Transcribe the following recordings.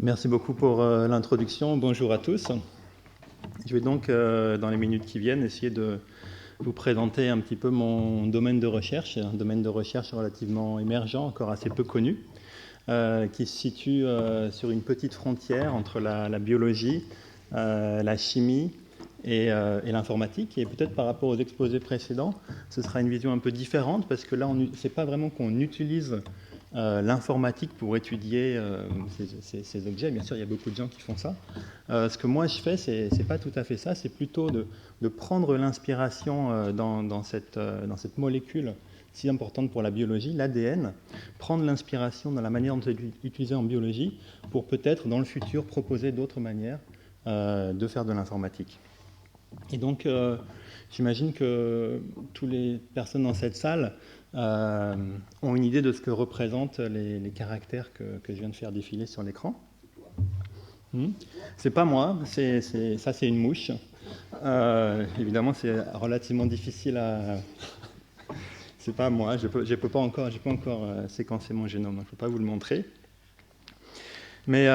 Merci beaucoup pour l'introduction. Bonjour à tous. Je vais donc, dans les minutes qui viennent, essayer de vous présenter un petit peu mon domaine de recherche, un domaine de recherche relativement émergent, encore assez peu connu, qui se situe sur une petite frontière entre la biologie, la chimie et l'informatique. Et peut-être par rapport aux exposés précédents, ce sera une vision un peu différente, parce que là, c'est pas vraiment qu'on utilise l'informatique pour étudier ces objets. Bien sûr, il y a beaucoup de gens qui font ça. Ce que moi je fais, c'est pas tout à fait ça. C'est plutôt de prendre l'inspiration dans cette molécule si importante pour la biologie, l'ADN, prendre l'inspiration dans la manière dont c'est utilisé en biologie pour peut-être dans le futur proposer d'autres manières de faire de l'informatique. Et donc, j'imagine que toutes les personnes dans cette salle ont une idée de ce que représentent les caractères que je viens de faire défiler sur l'écran. C'est pas moi, ça c'est une mouche. Évidemment, c'est relativement difficile à... c'est pas moi, je peux pas encore séquencer mon génome, donc je peux pas vous le montrer. Mais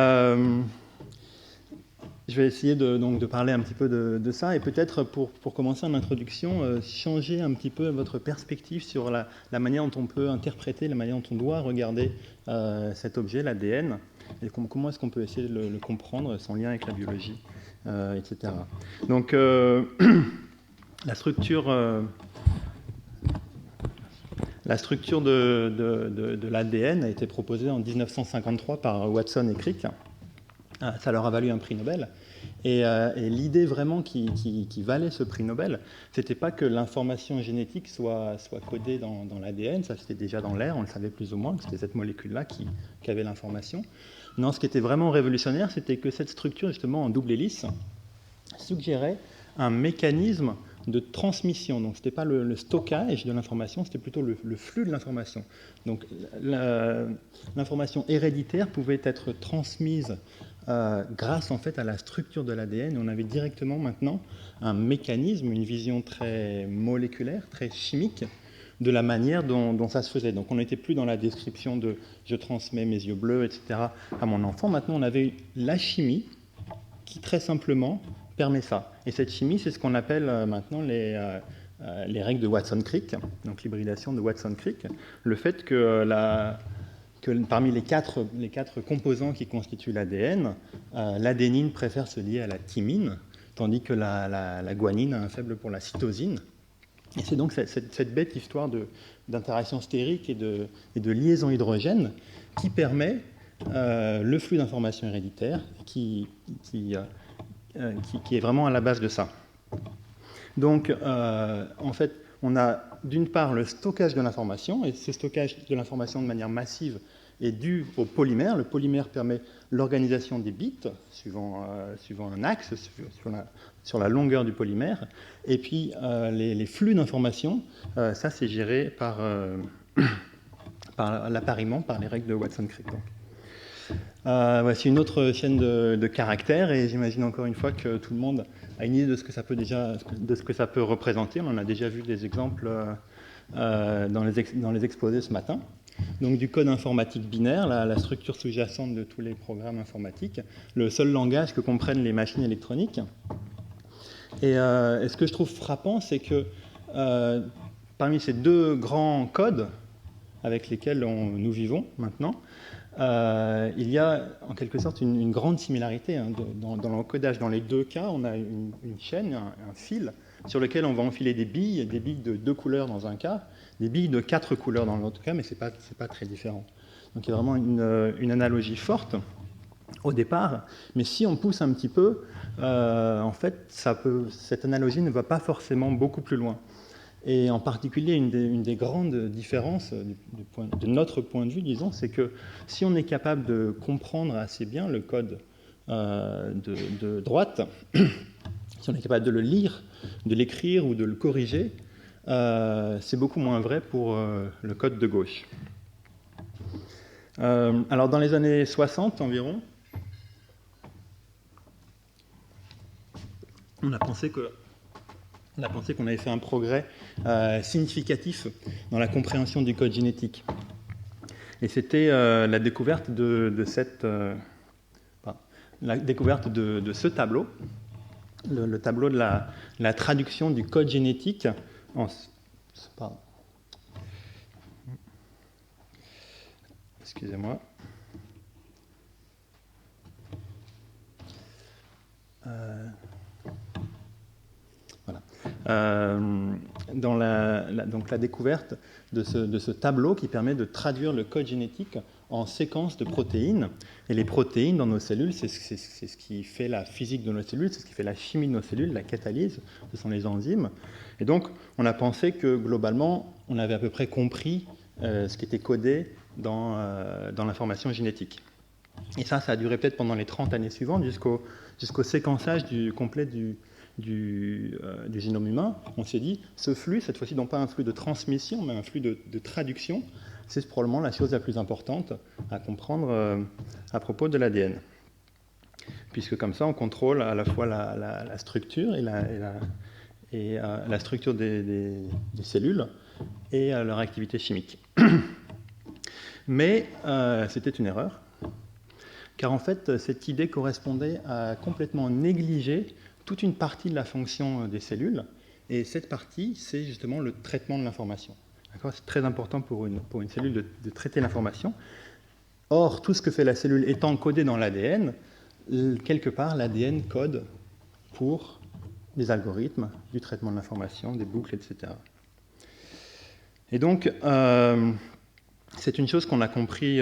je vais essayer de parler un petit peu de ça, et peut-être pour commencer en introduction, changer un petit peu votre perspective sur la manière dont on peut interpréter, la manière dont on doit regarder cet objet, l'ADN, et comment est-ce qu'on peut essayer de le comprendre, son lien avec la biologie, etc. Donc, la structure de l'ADN a été proposée en 1953 par Watson et Crick. Ça leur a valu un prix Nobel. Et l'idée vraiment qui valait ce prix Nobel, c'était pas que l'information génétique soit codée dans l'ADN, ça c'était déjà dans l'air, on le savait plus ou moins, que c'était cette molécule-là qui avait l'information. Non, ce qui était vraiment révolutionnaire, c'était que cette structure, justement en double hélice, suggérait un mécanisme de transmission. Donc, ce n'était pas le stockage de l'information, c'était plutôt le flux de l'information. Donc, l'information héréditaire pouvait être transmise grâce en fait à la structure de l'ADN. On avait directement maintenant un mécanisme, une vision très moléculaire, très chimique de la manière dont ça se faisait. Donc, on n'était plus dans la description de « je transmets mes yeux bleus, etc. » à mon enfant. Maintenant, on avait la chimie qui, très simplement, permet ça. Et cette chimie, c'est ce qu'on appelle maintenant les règles de Watson-Crick, donc l'hybridation de Watson-Crick. Le fait que parmi les quatre composants qui constituent l'ADN, l'adénine préfère se lier à la thymine, tandis que la guanine a un faible pour la cytosine. Et c'est donc cette bête histoire d'interaction stérique et de liaison hydrogène qui permet le flux d'informations héréditaires qui est vraiment à la base de ça. Donc, en fait, on a d'une part le stockage de l'information, et ce stockage de l'information de manière massive est dû au polymère. Le polymère permet l'organisation des bits suivant un axe, sur la longueur du polymère. Et puis, les flux d'information, ça c'est géré par l'appariement, par les règles de Watson-Crick. Voici une autre chaîne de caractères, et j'imagine encore une fois que tout le monde a une idée de ce que ça peut représenter. On en a déjà vu des exemples dans les exposés ce matin. Donc du code informatique binaire, la structure sous-jacente de tous les programmes informatiques, le seul langage que comprennent les machines électroniques. Et ce que je trouve frappant, c'est que parmi ces deux grands codes avec lesquels nous vivons maintenant, il y a en quelque sorte une grande similarité dans l'encodage. Dans les deux cas, on a une chaîne, un fil, sur lequel on va enfiler des billes de 2 couleurs dans un cas, des billes de 4 couleurs dans l'autre cas, mais c'est pas très différent. Donc il y a vraiment une analogie forte au départ, mais si on pousse un petit peu, en fait, cette analogie ne va pas forcément beaucoup plus loin. Et en particulier, une des grandes différences de notre point de vue, disons, c'est que si on est capable de comprendre assez bien le code de droite, si on est capable de le lire, de l'écrire ou de le corriger, c'est beaucoup moins vrai pour le code de gauche. Alors, dans les années 60 environ, on a pensé qu'on avait fait un progrès significatif dans la compréhension du code génétique. Et c'était la découverte de cette la découverte de ce tableau, le tableau de la traduction du code génétique en... Pardon. Excusez-moi. Voilà. Dans donc la découverte de ce tableau qui permet de traduire le code génétique en séquences de protéines. Et les protéines dans nos cellules, c'est ce qui fait la physique de nos cellules, c'est ce qui fait la chimie de nos cellules, la catalyse, ce sont les enzymes. Et donc, on a pensé que globalement, on avait à peu près compris ce qui était codé dans l'information génétique. Et ça a duré peut-être pendant les 30 années suivantes jusqu'au séquençage complet du génome humain. On s'est dit, ce flux, cette fois-ci, non pas un flux de transmission, mais un flux de traduction, c'est probablement la chose la plus importante à comprendre à propos de l'ADN. Puisque comme ça, on contrôle à la fois la structure et la structure des cellules et leur activité chimique. Mais c'était une erreur, car en fait, cette idée correspondait à complètement négliger toute une partie de la fonction des cellules, et cette partie, c'est justement le traitement de l'information. C'est très important pour une cellule de traiter l'information. Or, tout ce que fait la cellule étant codé dans l'ADN, quelque part, l'ADN code pour des algorithmes, du traitement de l'information, des boucles, etc. Et donc, c'est une chose qu'on a compris,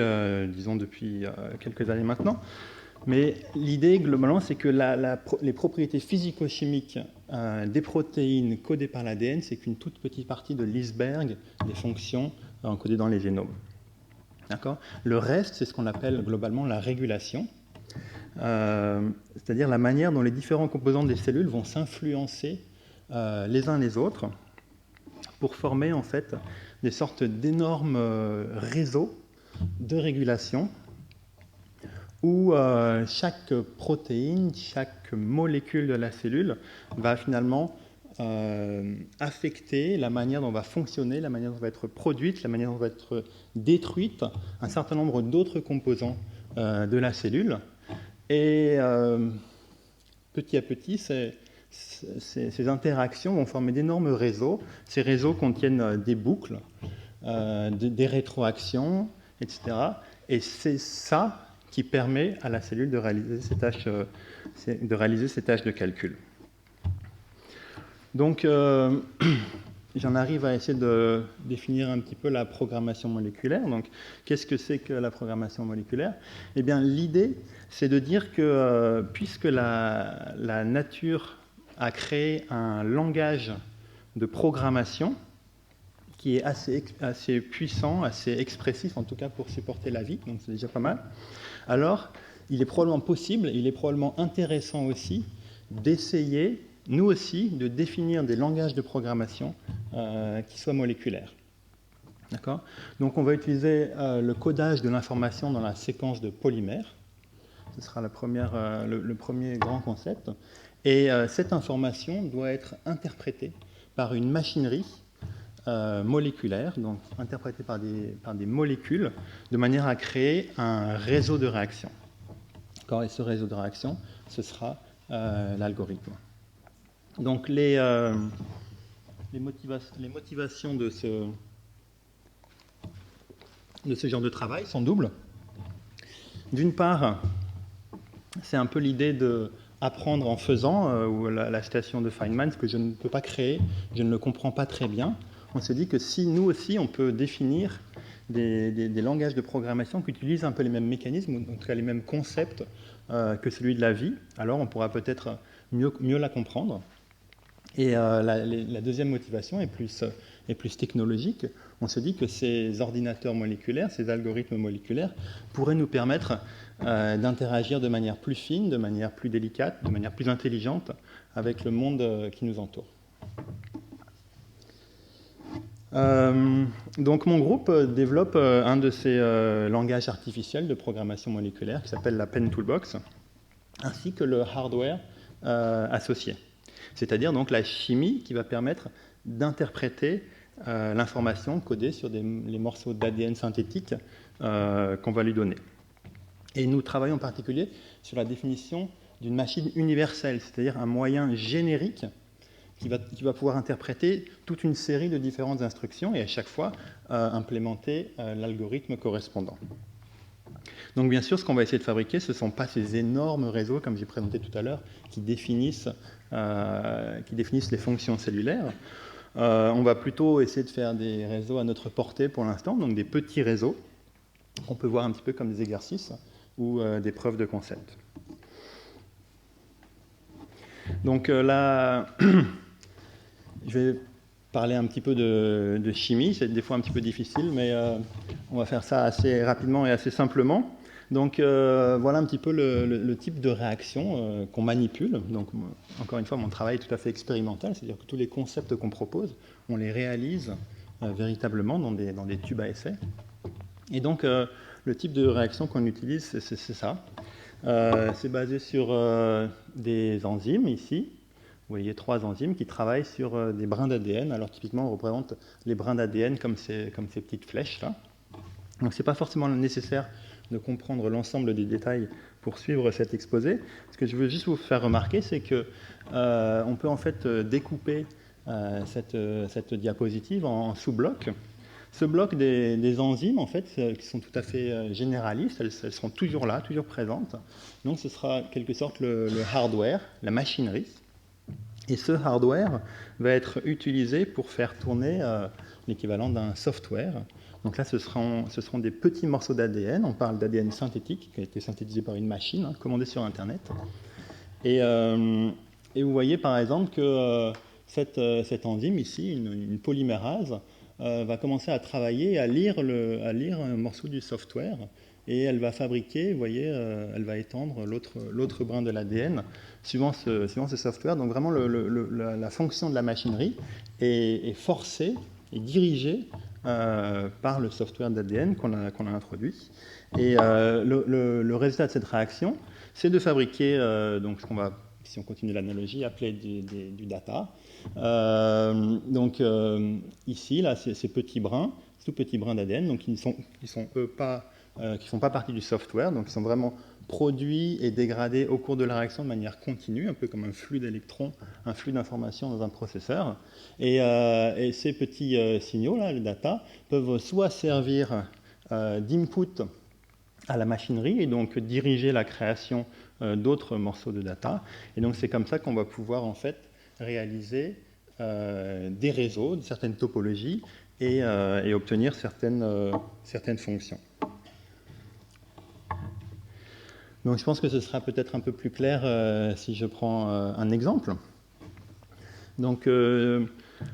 disons, depuis quelques années maintenant. Mais l'idée, globalement, c'est que les propriétés physico-chimiques des protéines codées par l'ADN, c'est qu'une toute petite partie de l'iceberg des fonctions encodées dans les génomes. D'accord ? Le reste, c'est ce qu'on appelle globalement la régulation, c'est-à-dire la manière dont les différents composants des cellules vont s'influencer les uns les autres pour former en fait des sortes d'énormes réseaux de régulation où chaque protéine, chaque molécule de la cellule va finalement affecter la manière dont va fonctionner, la manière dont va être produite, la manière dont va être détruite un certain nombre d'autres composants de la cellule. Et petit à petit, ces interactions vont former d'énormes réseaux. Ces réseaux contiennent des boucles, des rétroactions, etc. Et c'est ça qui permet à la cellule de réaliser ces tâches de calcul. Donc, j'en arrive à essayer de définir un petit peu la programmation moléculaire. Donc, qu'est-ce que c'est que la programmation moléculaire ? Eh bien, l'idée, c'est de dire que puisque la nature a créé un langage de programmation qui est assez puissant, assez expressif, en tout cas pour supporter la vie, donc c'est déjà pas mal, alors il est probablement possible, il est probablement intéressant aussi d'essayer, nous aussi, de définir des langages de programmation qui soient moléculaires. D'accord ? Donc on va utiliser le codage de l'information dans la séquence de polymères. Ce sera le premier grand concept. Et cette information doit être interprétée par une machinerie moléculaire, donc interprétée par des molécules, de manière à créer un réseau de réactions. Et ce réseau de réactions, ce sera l'algorithme. Donc les motivations de ce genre de travail sont doubles. D'une part, c'est un peu l'idée d'apprendre en faisant, ou la citation de Feynman, ce que je ne peux pas créer, je ne le comprends pas très bien. On se dit que si nous aussi, on peut définir des langages de programmation qui utilisent un peu les mêmes mécanismes, ou en tout cas les mêmes concepts que celui de la vie, alors on pourra peut-être mieux la comprendre. Et la deuxième motivation est plus technologique. On se dit que ces ordinateurs moléculaires, ces algorithmes moléculaires, pourraient nous permettre d'interagir de manière plus fine, de manière plus délicate, de manière plus intelligente avec le monde qui nous entoure. Donc mon groupe développe un de ces langages artificiels de programmation moléculaire qui s'appelle la Penn Toolbox, ainsi que le hardware associé. C'est-à-dire donc la chimie qui va permettre d'interpréter l'information codée sur les morceaux d'ADN synthétique qu'on va lui donner. Et nous travaillons en particulier sur la définition d'une machine universelle, c'est-à-dire un moyen générique qui va pouvoir interpréter toute une série de différentes instructions et à chaque fois implémenter l'algorithme correspondant. Donc bien sûr, ce qu'on va essayer de fabriquer, ce ne sont pas ces énormes réseaux, comme j'ai présenté tout à l'heure, qui définissent les fonctions cellulaires. On va plutôt essayer de faire des réseaux à notre portée pour l'instant, donc des petits réseaux qu'on peut voir un petit peu comme des exercices ou des preuves de concept. Donc là, je vais parler un petit peu de chimie, c'est des fois un petit peu difficile, mais on va faire ça assez rapidement et assez simplement. Donc voilà un petit peu le type de réaction qu'on manipule. Donc encore une fois, mon travail est tout à fait expérimental, c'est-à-dire que tous les concepts qu'on propose, on les réalise véritablement dans des tubes à essai. Et donc le type de réaction qu'on utilise, c'est ça. C'est basé sur des enzymes ici. Vous voyez 3 enzymes qui travaillent sur des brins d'ADN. Alors typiquement, on représente les brins d'ADN comme ces petites flèches là. Donc ce n'est pas forcément nécessaire de comprendre l'ensemble des détails pour suivre cet exposé. Ce que je veux juste vous faire remarquer, c'est qu'on peut en fait découper cette diapositive en sous-blocs. Ce bloc des enzymes, en fait, qui sont tout à fait généralistes, elles seront toujours là, toujours présentes. Donc ce sera en quelque sorte le hardware, la machinerie. Et ce hardware va être utilisé pour faire tourner l'équivalent d'un software. Donc là, ce seront des petits morceaux d'ADN. On parle d'ADN synthétique, qui a été synthétisé par une machine, commandée sur Internet. Et vous voyez par exemple que cette enzyme ici, une polymérase, va commencer à travailler, à lire un morceau du software. Et elle va fabriquer, vous voyez, elle va étendre l'autre brin de l'ADN suivant ce software. Donc vraiment, la fonction de la machinerie est forcée et dirigée par le software d'ADN qu'on a introduit. Et le résultat de cette réaction, c'est de fabriquer donc ce qu'on va, si on continue l'analogie, appeler du data. Donc ici, là, ces petits brins, tout petits brins d'ADN, donc qui ne font pas partie du software, donc ils sont vraiment produits et dégradés au cours de la réaction de manière continue, un peu comme un flux d'électrons, un flux d'informations dans un processeur. Et ces petits signaux-là, les data, peuvent soit servir d'input à la machinerie et donc diriger la création d'autres morceaux de data. Et donc c'est comme ça qu'on va pouvoir en fait réaliser des réseaux, de certaines topologies et obtenir certaines fonctions. Donc je pense que ce sera peut-être un peu plus clair si je prends un exemple. Donc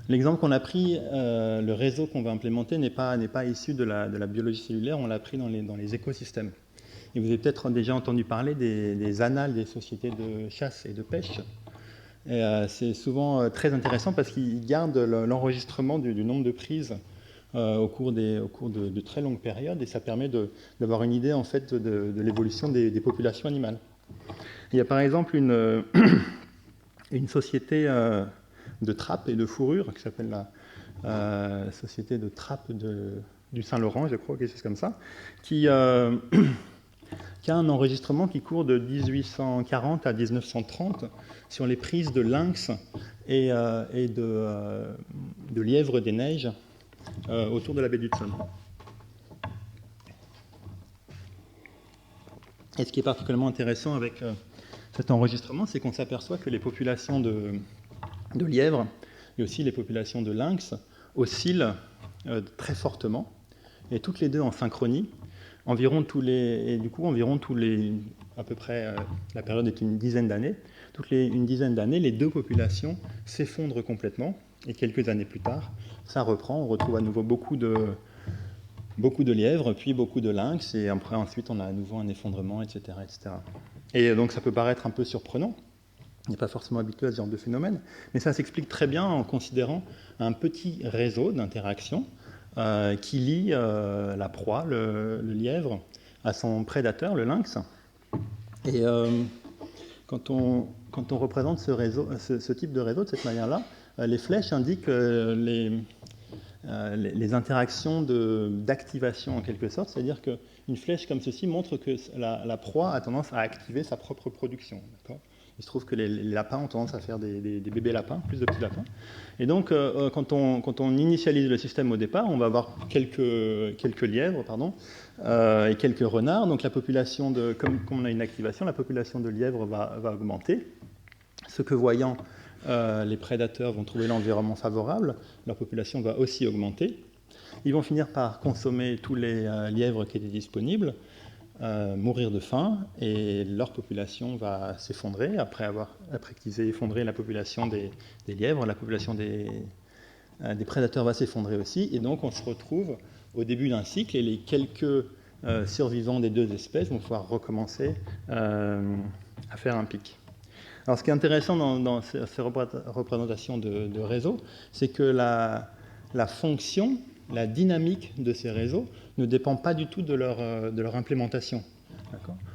l'exemple qu'on a pris, le réseau qu'on va implémenter n'est pas issu de la biologie cellulaire, on l'a pris dans les écosystèmes. Et vous avez peut-être déjà entendu parler des annales des sociétés de chasse et de pêche. C'est souvent très intéressant parce qu'ils gardent l'enregistrement du nombre de prises au cours de très longues périodes, et ça permet d'avoir une idée en fait de l'évolution des populations animales. Il y a par exemple une société de trappes et de fourrures qui s'appelle la Société de trappes du Saint-Laurent, je crois, quelque chose comme ça, qui a un enregistrement qui court de 1840 à 1930 sur les prises de lynx et de lièvres des neiges autour de la baie d'Hudson. Et ce qui est particulièrement intéressant avec cet enregistrement, c'est qu'on s'aperçoit que les populations de lièvres et aussi les populations de lynx oscillent très fortement, et toutes les deux en synchronie, environ tous les, à peu près, la période est une dizaine d'années, une dizaine d'années, les deux populations s'effondrent complètement, et quelques années plus tard, ça reprend, on retrouve à nouveau beaucoup de lièvres, puis beaucoup de lynx, et après, ensuite on a à nouveau un effondrement, etc., etc. Et donc ça peut paraître un peu surprenant, on n'est pas forcément habitué à ce genre de phénomène, mais ça s'explique très bien en considérant un petit réseau d'interactions qui lie la proie, le lièvre, à son prédateur, le lynx. Et quand on représente ce type de réseau de cette manière-là, les flèches indiquent les interactions d'activation en quelque sorte, c'est-à-dire qu'une flèche comme ceci montre que la proie a tendance à activer sa propre production. Il se trouve que les lapins ont tendance à faire des bébés lapins, plus de petits lapins. Et donc, quand on initialise le système au départ, on va avoir quelques lièvres et quelques renards. Donc la population comme on a une activation, la population de lièvres va augmenter. Ce que voyant les prédateurs vont trouver l'environnement favorable, leur population va aussi augmenter. Ils vont finir par consommer tous les lièvres qui étaient disponibles, mourir de faim, et leur population va s'effondrer. Après qu'ils aient effondré la population des lièvres, la population des prédateurs va s'effondrer aussi, et donc on se retrouve au début d'un cycle, et les quelques survivants des deux espèces vont pouvoir recommencer à faire un pic. Alors, ce qui est intéressant dans ces représentations de réseaux, c'est que la fonction, la dynamique de ces réseaux ne dépend pas du tout de leur implémentation.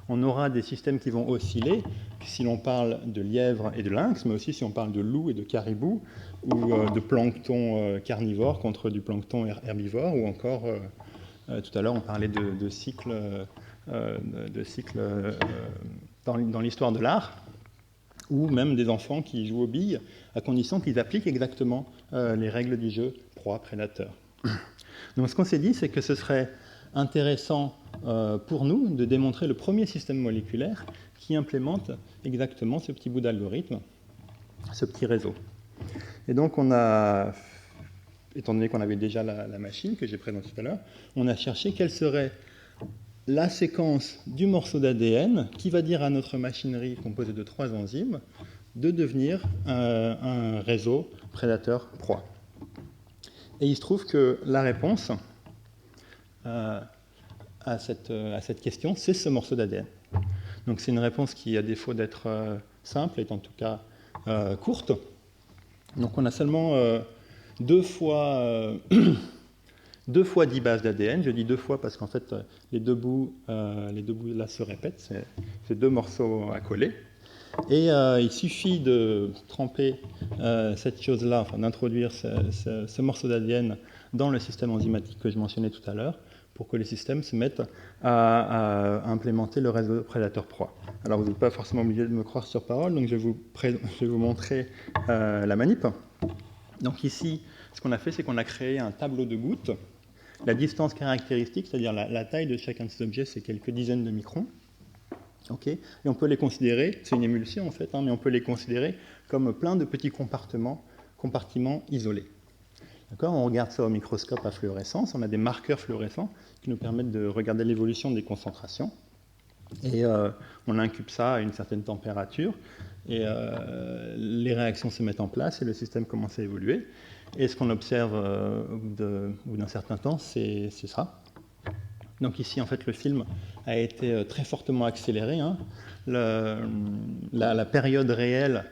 On aura des systèmes qui vont osciller, si l'on parle de lièvres et de lynx, mais aussi si on parle de loups et de caribous, ou de plancton carnivore contre du plancton herbivore, ou encore, tout à l'heure, on parlait de cycles dans l'histoire de l'art, ou même des enfants qui jouent aux billes, à condition qu'ils appliquent exactement les règles du jeu proie-prédateur. Donc ce qu'on s'est dit, c'est que ce serait intéressant pour nous de démontrer le premier système moléculaire qui implémente exactement ce petit bout d'algorithme, ce petit réseau. Et donc on a, étant donné qu'on avait déjà la machine que j'ai présentée tout à l'heure, on a cherché quelle serait la séquence du morceau d'ADN qui va dire à notre machinerie composée de 3 enzymes de devenir un réseau prédateur-proie. Et il se trouve que la réponse à cette question, c'est ce morceau d'ADN. Donc c'est une réponse qui, à défaut d'être simple, est en tout cas courte. Donc on a seulement 2 fois 10 bases d'ADN. Je dis 2 fois parce qu'en fait, les deux bouts là se répètent. C'est 2 morceaux à coller. Et il suffit de tremper cette chose-là, enfin, d'introduire ce morceau d'ADN dans le système enzymatique que je mentionnais tout à l'heure, pour que les systèmes se mettent à implémenter le réseau prédateur-proie. Alors vous n'êtes pas forcément obligé de me croire sur parole, donc je vais vous montrer la manip. Donc ici, ce qu'on a fait, c'est qu'on a créé un tableau de gouttes. La distance caractéristique, c'est-à-dire la taille de chacun de ces objets, c'est quelques dizaines de microns. Okay. Et on peut les considérer, c'est une émulsion en fait, mais on peut les considérer comme plein de petits compartiments isolés. On regarde ça au microscope à fluorescence, on a des marqueurs fluorescents qui nous permettent de regarder l'évolution des concentrations. Et on incube ça à une certaine température, et les réactions se mettent en place et le système commence à évoluer. Et ce qu'on observe au bout d'un certain temps, c'est ça. Donc ici, en fait, le film a été très fortement accéléré. La période réelle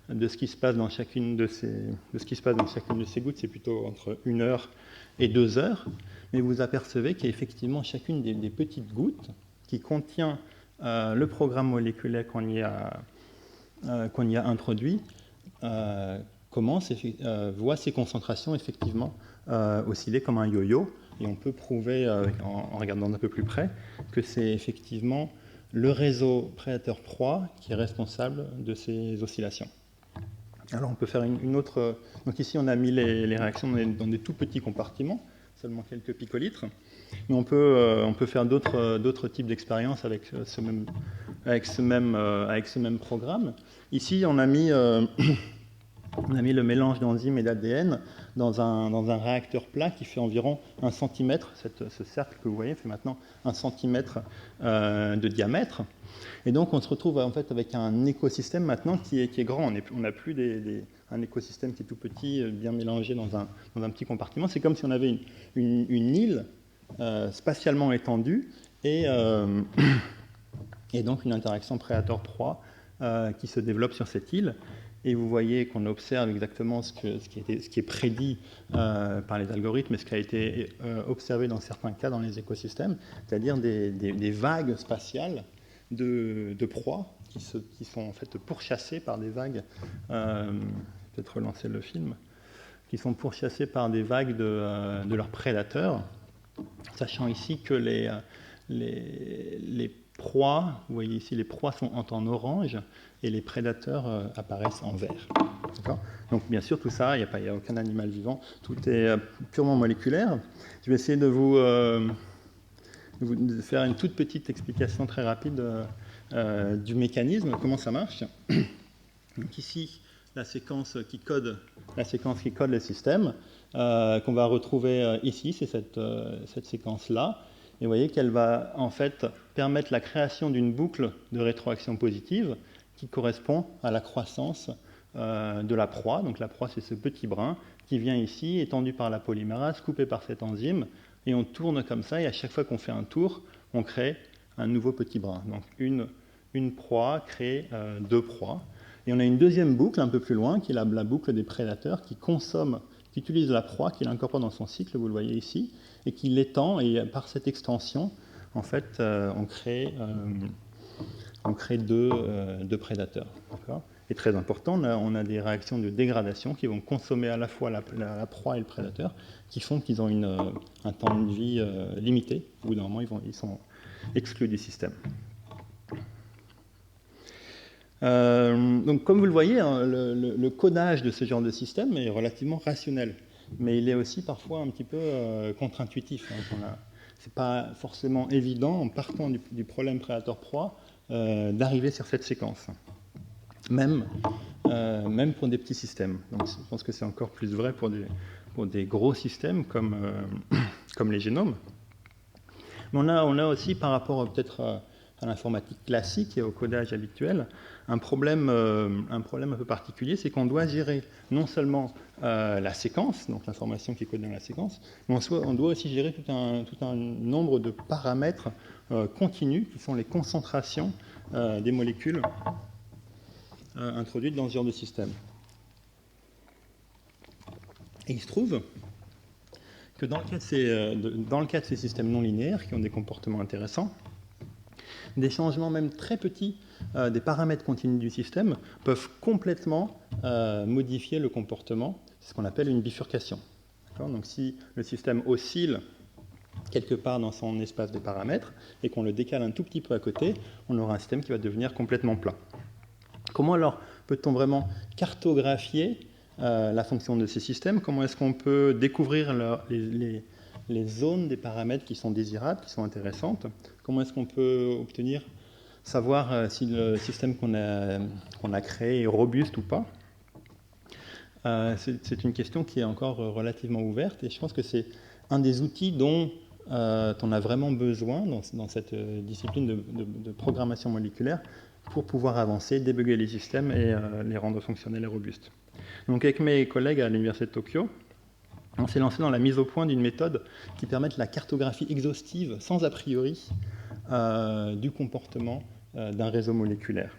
de ce qui se passe dans chacune de ces gouttes, c'est plutôt entre 1 heure et 2 heures. Mais vous apercevez qu'il y a effectivement chacune des petites gouttes qui contient le programme moléculaire qu'on y a introduit, voit ses concentrations effectivement osciller comme un yo-yo. Et on peut prouver, en regardant d'un peu plus près, que c'est effectivement le réseau prédateur-proie qui est responsable de ces oscillations. Alors on peut faire une autre... Donc ici on a mis les réactions dans des tout petits compartiments, seulement quelques picolitres. Mais on peut faire d'autres types d'expériences avec ce même programme. Ici on a mis le mélange d'enzymes et d'ADN dans un réacteur plat qui fait environ 1 cm. Ce cercle que vous voyez fait maintenant 1 cm de diamètre. Et donc on se retrouve en fait avec un écosystème maintenant qui est grand. On n'a plus un écosystème qui est tout petit, bien mélangé dans un petit compartiment. C'est comme si on avait une île spatialement étendue et donc une interaction prédateur-proie qui se développe sur cette île. Et vous voyez qu'on observe exactement ce qui est prédit par les algorithmes et ce qui a été observé dans certains cas dans les écosystèmes, c'est-à-dire des vagues spatiales de proies qui sont en fait pourchassées par des vagues, peut-être relancer le film, qui sont pourchassés par des vagues de leurs prédateurs, sachant ici que les proies, vous voyez ici, les proies sont en orange et les prédateurs apparaissent en vert. Donc bien sûr, tout ça, il n'y a aucun animal vivant, tout est purement moléculaire. Je vais essayer de vous faire une toute petite explication très rapide du mécanisme, comment ça marche. Donc ici, la séquence qui code le système, qu'on va retrouver ici, c'est cette séquence-là. Et vous voyez qu'elle va en fait permettre la création d'une boucle de rétroaction positive qui correspond à la croissance de la proie. Donc la proie, c'est ce petit brin qui vient ici, étendu par la polymérase, coupé par cette enzyme, et on tourne comme ça, et à chaque fois qu'on fait un tour, on crée un nouveau petit brin. Donc une proie crée deux proies. Et on a une deuxième boucle un peu plus loin, qui est la boucle des prédateurs, qui utilise la proie, qui l'incorpore dans son cycle, vous le voyez ici, et qui l'étend, et par cette extension, en fait, on crée deux prédateurs. Et très important, on a des réactions de dégradation qui vont consommer à la fois la proie et le prédateur, qui font qu'ils ont un temps de vie limité. Au bout d'un moment, ils sont exclus du système. Donc, comme vous le voyez, hein, le codage de ce genre de système est relativement rationnel, mais il est aussi parfois un petit peu contre-intuitif. Hein. C'est pas forcément évident, en partant du problème prédateur-proie, d'arriver sur cette séquence. Même pour des petits systèmes. Donc, je pense que c'est encore plus vrai pour des gros systèmes comme les génomes. Mais on a aussi, par rapport peut-être à l'informatique classique et au codage habituel, un problème un peu particulier, c'est qu'on doit gérer non seulement la séquence, donc l'information qui est codée dans la séquence, mais on doit aussi gérer tout un nombre de paramètres continus, qui sont les concentrations des molécules introduites dans ce genre de système. Et il se trouve que dans le cas de ces systèmes non linéaires, qui ont des comportements intéressants, des changements même très petits des paramètres continus du système peuvent complètement modifier le comportement. C'est ce qu'on appelle une bifurcation. Donc si le système oscille quelque part dans son espace des paramètres et qu'on le décale un tout petit peu à côté, on aura un système qui va devenir complètement plat. Comment alors peut-on vraiment cartographier la fonction de ces systèmes? Comment est-ce qu'on peut découvrir les zones des paramètres qui sont désirables, qui sont intéressantes? Comment est-ce qu'on peut savoir si le système qu'on a créé est robuste ou pas? C'est une question qui est encore relativement ouverte, et je pense que c'est un des outils dont on a vraiment besoin dans cette discipline de programmation moléculaire pour pouvoir avancer, débugger les systèmes et les rendre fonctionnels et robustes. Donc avec mes collègues à l'Université de Tokyo, on s'est lancé dans la mise au point d'une méthode qui permet la cartographie exhaustive, sans a priori, du comportement d'un réseau moléculaire.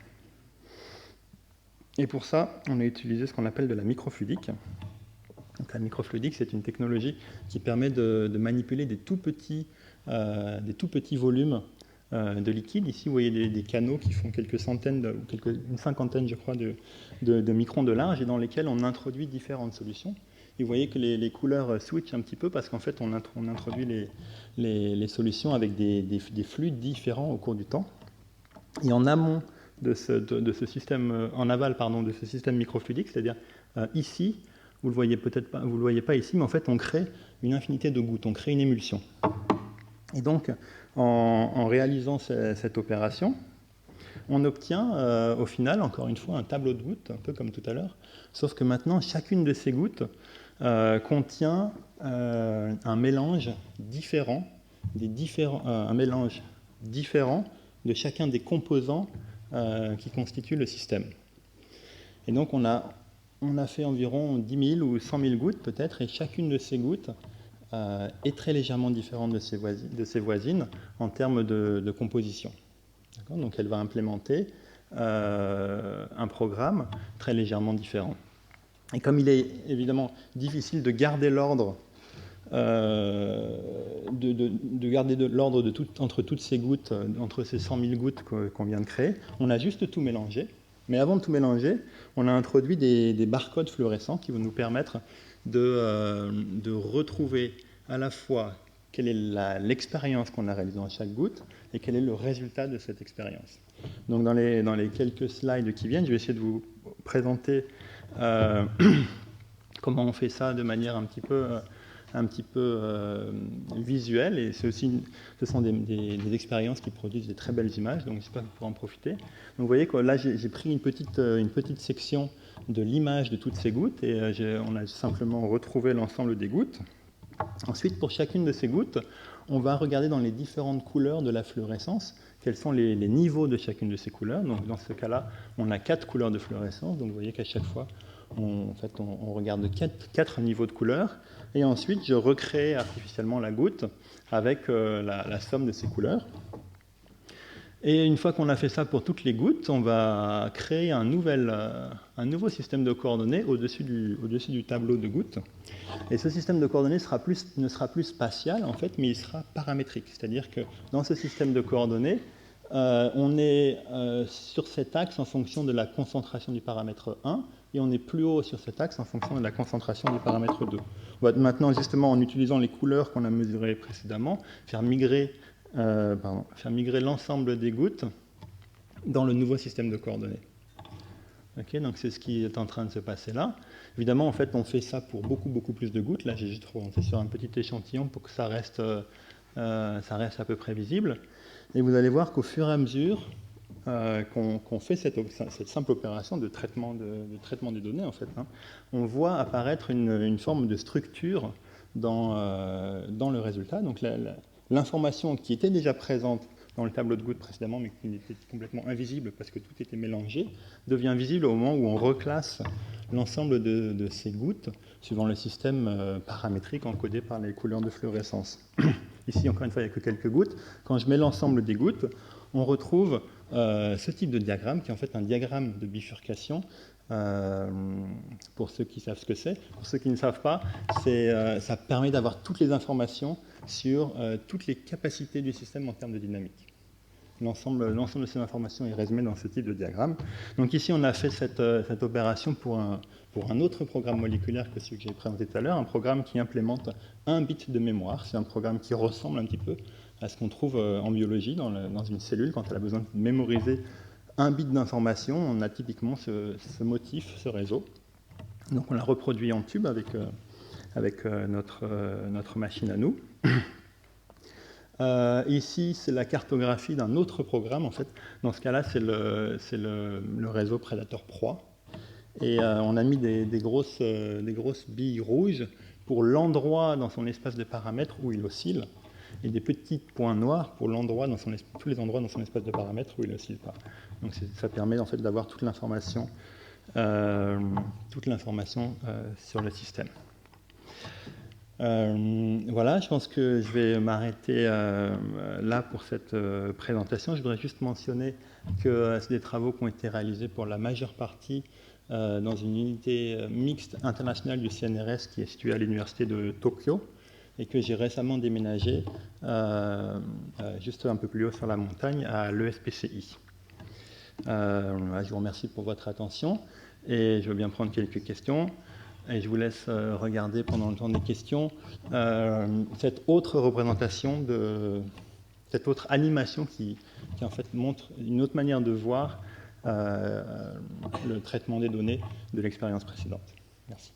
Et pour ça, on a utilisé ce qu'on appelle de la microfluidique. Donc, la microfluidique, c'est une technologie qui permet de manipuler des tout petits volumes de liquide. Ici, vous voyez des canaux qui font une cinquantaine, je crois, de microns de large, et dans lesquels on introduit différentes solutions. Et vous voyez que les couleurs switchent un petit peu parce qu'en fait, on introduit les solutions avec des fluides différents au cours du temps. Et en amont de ce système, en aval, de ce système microfluidique, c'est-à-dire ici, vous le voyez peut-être pas, vous le voyez pas ici, mais en fait, on crée une infinité de gouttes, on crée une émulsion. Et donc, en réalisant cette opération, on obtient au final, encore une fois, un tableau de gouttes, un peu comme tout à l'heure, sauf que maintenant, chacune de ces gouttes contient un mélange différent, un mélange différent de chacun des composants qui constituent le système. Et donc, on a fait environ 10 000 ou 100 000 gouttes peut-être, et chacune de ces gouttes est très légèrement différente de ses voisines en termes de composition. Donc elle va implémenter un programme très légèrement différent. Et comme il est évidemment difficile de garder l'ordre entre toutes ces gouttes, entre ces 100 000 gouttes qu'on vient de créer, on a juste tout mélangé. Mais avant de tout mélanger, on a introduit des barcodes fluorescents qui vont nous permettre de retrouver à la fois quelle est l'expérience qu'on a réalisée dans chaque goutte et quel est le résultat de cette expérience. Donc dans les quelques slides qui viennent, je vais essayer de vous présenter comment on fait ça de manière un petit peu visuelle. Et ce sont des expériences qui produisent des très belles images, donc j'espère que vous pourrez en profiter. Donc vous voyez que là, j'ai pris une petite section de l'image de toutes ces gouttes et on a simplement retrouvé l'ensemble des gouttes. Ensuite, pour chacune de ces gouttes, on va regarder dans les différentes couleurs de la fluorescence quels sont les niveaux de chacune de ces couleurs. Donc dans ce cas-là, on a 4 couleurs de fluorescence. Donc vous voyez qu'à chaque fois, on regarde 4 niveaux de couleurs. Et ensuite, je recrée artificiellement la goutte avec la somme de ces couleurs. Et une fois qu'on a fait ça pour toutes les gouttes, on va créer un nouveau système de coordonnées au-dessus du tableau de gouttes. Et ce système de coordonnées ne sera plus spatial, en fait, mais il sera paramétrique. C'est-à-dire que dans ce système de coordonnées, on est sur cet axe en fonction de la concentration du paramètre 1, et on est plus haut sur cet axe en fonction de la concentration du paramètre 2. On va maintenant, justement, en utilisant les couleurs qu'on a mesurées précédemment, faire migrer l'ensemble des gouttes dans le nouveau système de coordonnées. Okay, donc c'est ce qui est en train de se passer là. Évidemment, en fait, on fait ça pour beaucoup plus de gouttes. Là, j'ai juste remonté sur un petit échantillon pour que ça reste à peu près visible. Et vous allez voir qu'au fur et à mesure qu'on fait cette simple opération de traitement des données, en fait, on voit apparaître une forme de structure dans le résultat. Donc l'information qui était déjà présente dans le tableau de gouttes précédemment, mais qui était complètement invisible parce que tout était mélangé, devient visible au moment où on reclasse l'ensemble de ces gouttes suivant le système paramétrique encodé par les couleurs de fluorescence. Ici, encore une fois, il n'y a que quelques gouttes. Quand je mets l'ensemble des gouttes, on retrouve ce type de diagramme, qui est en fait un diagramme de bifurcation. Pour ceux qui savent ce que c'est. Pour ceux qui ne savent pas, ça permet d'avoir toutes les informations sur toutes les capacités du système en termes de dynamique. L'ensemble de ces informations est résumé dans ce type de diagramme. Donc ici, on a fait cette opération pour un autre programme moléculaire que celui que j'ai présenté tout à l'heure, un programme qui implémente un bit de mémoire. C'est un programme qui ressemble un petit peu à ce qu'on trouve en biologie dans une cellule quand elle a besoin de mémoriser un bit d'information. On a typiquement ce motif, ce réseau. Donc on l'a reproduit en tube avec notre machine à nous. Ici, c'est la cartographie d'un autre programme. En fait, dans ce cas-là, c'est le réseau Predator-proie. Et on a mis des grosses billes rouges pour l'endroit dans son espace de paramètres où il oscille, et des petits points noirs pour tous les endroits dans son espace de paramètres où il n'oscille pas. Donc ça permet en fait d'avoir toute l'information sur le système. Voilà, je pense que je vais m'arrêter là pour cette présentation. Je voudrais juste mentionner que c'est des travaux qui ont été réalisés pour la majeure partie dans une unité mixte internationale du CNRS qui est située à l'université de Tokyo et que j'ai récemment déménagé juste un peu plus haut sur la montagne à l'ESPCI. Je vous remercie pour votre attention et je veux bien prendre quelques questions. Et je vous laisse regarder pendant le temps des questions cette autre représentation, cette autre animation qui en fait montre une autre manière de voir le traitement des données de l'expérience précédente. Merci.